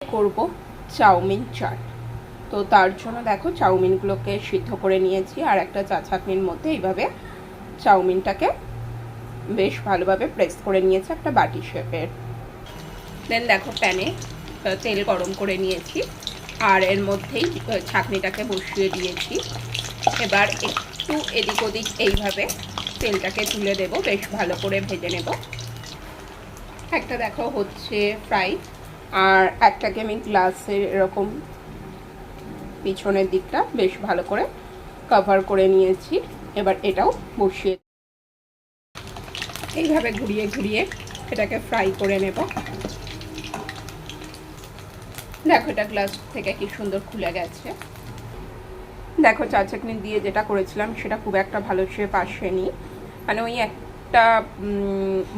করব চাউমিন চাট। তো তার জন্য দেখো চাউমিনগুলোকে সিদ্ধ করে নিয়েছি আর একটা চা ছাঁকনির মধ্যে এইভাবে চাউমিনটাকে বেশ ভালোভাবে প্রেস করে নিয়েছি একটা বাটি শেপের। দেন দেখো প্যানে তেল গরম করে নিয়েছি আর এর মধ্যেই ছাঁকনিটাকে বসিয়ে দিয়েছি। এবার একটু এদিক ওদিক এইভাবে তেলটাকে তুলে দেব, বেশ ভালো করে ভেজে নেব। একটা দেখো হচ্ছে ফ্রাই আর একটাকে আমি গ্লাসের এরকম পিছনের দিকটা বেশ ভালো করে কভার করে নিয়েছি। এবার এটাও বসিয়ে এইভাবে ঘুরিয়ে ঘুরিয়ে এটাকে ফ্রাই করে নেব। দেখো এটা গ্লাস থেকে কি সুন্দর খুলে গেছে। দেখো চা চাটনি দিয়ে যেটা করেছিলাম সেটা খুব একটা ভালো শেপ আসেনি, মানে ওই একটা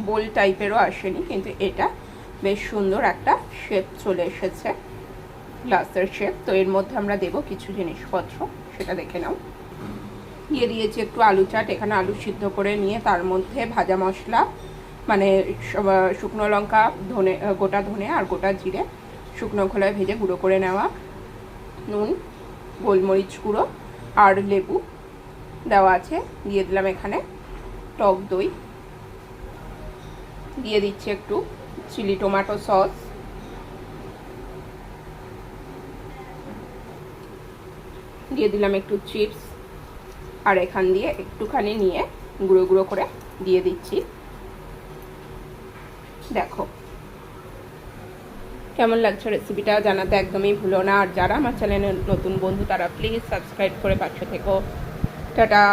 বোল টাইপেরও আসেনি, কিন্তু এটা বেশ সুন্দর একটা শেপ চলে এসেছে, গ্লাসের শেপ। তো এর মধ্যে আমরা দেব কিছু জিনিসপত্র, সেটা দেখে নাও। দিয়ে দিয়েছি একটু আলু চাট, এখানে আলু সিদ্ধ করে নিয়ে তার মধ্যে ভাজা মশলা মানে শুকনো লঙ্কা, ধনে, গোটা ধনে আর গোটা জিরে শুকনো খোলায় ভেজে গুঁড়ো করে নেওয়া, নুন, গোলমরিচ গুঁড়ো আর লেবু দেওয়া আছে। দিয়ে দিলাম এখানে টক দই, দিয়ে দিচ্ছি একটু চিলি টমেটো সস, দিয়ে দিলাম একটু চিপস আর এখান দিয়ে একটুখানি নিয়ে গুঁড়ো গুঁড়ো করে দিয়ে দিচ্ছি। দেখো কেমন লাগছে রেসিপিটা জানাতে একদমই ভুলো না। আর যারা আমার চ্যানেলের নতুন বন্ধু তারা প্লিজ সাবস্ক্রাইব করে পাশে থেকো। টাটা।